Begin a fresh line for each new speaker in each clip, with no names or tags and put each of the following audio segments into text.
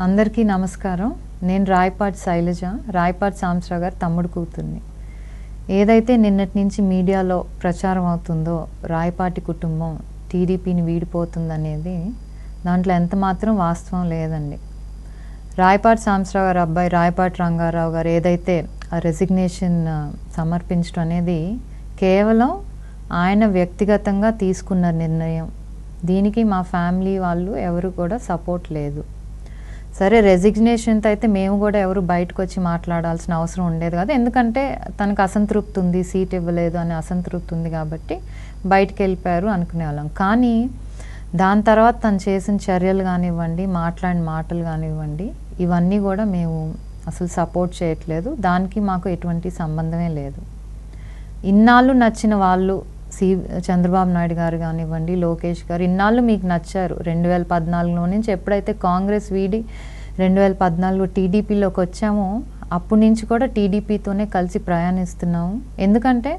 అందరికీ నమస్కారం. నేను రాయపాటి శైలజ, రాయపాటి సాంబశివరావు గారి తమ్ముడు కూతుర్ని. ఏదైతే నిన్నటి నుంచి మీడియాలో ప్రచారం అవుతుందో రాయపాటి కుటుంబం టీడీపీని వీడిపోతుందనేది దాంట్లో ఎంత మాత్రం వాస్తవం లేదండి. రాయపాటి సాంబశివరావు గారి అబ్బాయి రాయపాటి రంగారావు గారు ఏదైతే ఆ రెసిగ్నేషన్ సమర్పించడం అనేది కేవలం ఆయన వ్యక్తిగతంగా తీసుకున్న నిర్ణయం. దీనికి మా ఫ్యామిలీ వాళ్ళు ఎవరు కూడా సపోర్ట్ లేదు. సరే, రెసిగ్నేషన్తో అయితే మేము కూడా ఎవరు బయటకు వచ్చి మాట్లాడాల్సిన అవసరం ఉండేది కాదు. ఎందుకంటే తనకు అసంతృప్తి ఉంది, సీట్ ఇవ్వలేదు అనే అసంతృప్తి ఉంది కాబట్టి బయటకు వెళ్ళిపోయారు అనుకునేవాళ్ళం. కానీ దాని తర్వాత తను చేసిన చర్యలు కానివ్వండి, మాట్లాడిన మాటలు కానివ్వండి, ఇవన్నీ కూడా మేము అసలు సపోర్ట్ చేయట్లేదు. దానికి మాకు ఎటువంటి సంబంధమే లేదు. ఇన్నాళ్ళు నచ్చిన వాళ్ళు చంద్రబాబు నాయుడు గారు కానివ్వండి, లోకేష్ గారు ఇన్నాళ్ళు మీకు నచ్చారు. 2014లో నుంచి ఎప్పుడైతే కాంగ్రెస్ వీడి 2014లో టీడీపీలోకి వచ్చామో అప్పటి నుంచి కూడా టీడీపీతోనే కలిసి ప్రయాణిస్తున్నాము. ఎందుకంటే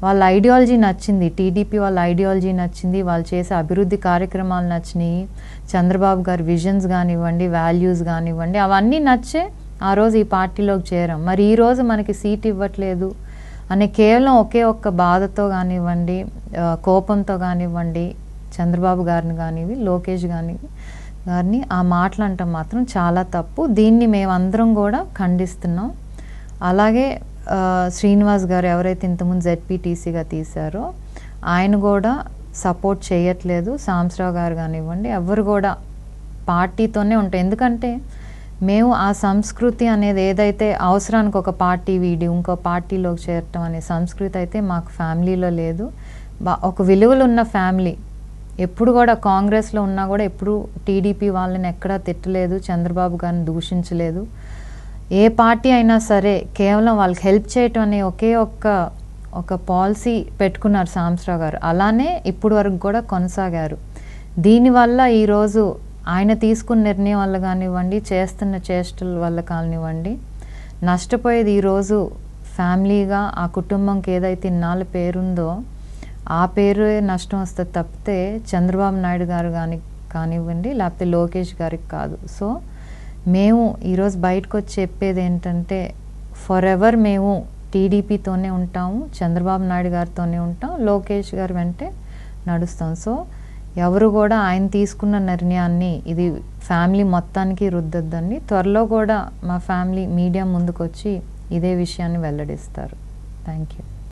వాళ్ళ ఐడియాలజీ నచ్చింది, టీడీపీ వాళ్ళ ఐడియాలజీ నచ్చింది, వాళ్ళు చేసే అభివృద్ధి కార్యక్రమాలు నచ్చినాయి, చంద్రబాబు గారి విజన్స్ కానివ్వండి, వాల్యూస్ కానివ్వండి, అవన్నీ నచ్చే ఆ రోజు ఈ పార్టీలోకి చేరాం. మరి ఈరోజు మనకి సీట్ ఇవ్వట్లేదు అనే కేవలం ఒకే ఒక్క బాధతో కానివ్వండి, కోపంతో కానివ్వండి, చంద్రబాబు గారిని కానివ్వండి, లోకేష్ గారిని ఆ మాటలు అంటాం మాత్రం చాలా తప్పు. దీన్ని మేమందరం కూడా ఖండిస్తున్నాం. అలాగే శ్రీనివాస్ గారు ఎవరైతే ఇంతకుముందు జెడ్పీటీసీగా తీశారో ఆయన కూడా సపోర్ట్ చేయట్లేదు. సాంబశివరావు గారు కానివ్వండి, ఎవరు కూడా పార్టీతోనే ఉంటాయి. ఎందుకంటే మేము ఆ సంస్కృతి అనేది ఏదైతే అవసరానికి ఒక పార్టీ వీడి ఇంకో పార్టీలోకి చేరటం అనే సంస్కృతి అయితే మాకు ఫ్యామిలీలో లేదు. ఒక విలువలు ఉన్న ఫ్యామిలీ. ఎప్పుడు కూడా కాంగ్రెస్లో ఉన్నా కూడా ఎప్పుడు టీడీపీ వాళ్ళని ఎక్కడా తిట్టలేదు, చంద్రబాబు గారిని దూషించలేదు. ఏ పార్టీ అయినా సరే కేవలం వాళ్ళకి హెల్ప్ చేయటం అనే ఒకే ఒక పాలసీ పెట్టుకున్నారు సాంబశివరావు గారు. అలానే ఇప్పుడు వరకు కూడా కొనసాగారు. దీనివల్ల ఈరోజు ఆయన తీసుకున్న నిర్ణయం వల్ల కానివ్వండి, చేస్తున్న చేష్టల వల్ల కానివ్వండి, నష్టపోయేది ఈరోజు ఫ్యామిలీగా ఆ కుటుంబంకి ఏదైతే ఇన్నాళ్ళ పేరుందో ఆ పేరు నష్టం వస్తే తప్పితే చంద్రబాబు నాయుడు గారు కానివ్వండి, లేకపోతే లోకేష్ గారికి కాదు. సో మేము ఈరోజు బయటకు వచ్చి చెప్పేది ఏంటంటే ఫర్ ఎవర్ మేము టీడీపీతోనే ఉంటాము, చంద్రబాబు నాయుడు గారితోనే ఉంటాం, లోకేష్ గారు వెంటే నడుస్తాం. సో ఎవరు కూడా ఆయన తీసుకున్న నిర్ణయాన్ని ఇది ఫ్యామిలీ మొత్తానికి రుద్దొద్దండి. త్వరలో కూడా మా ఫ్యామిలీ మీడియా ముందుకు వచ్చి ఇదే విషయాన్ని వెల్లడిస్తారు. Thank you.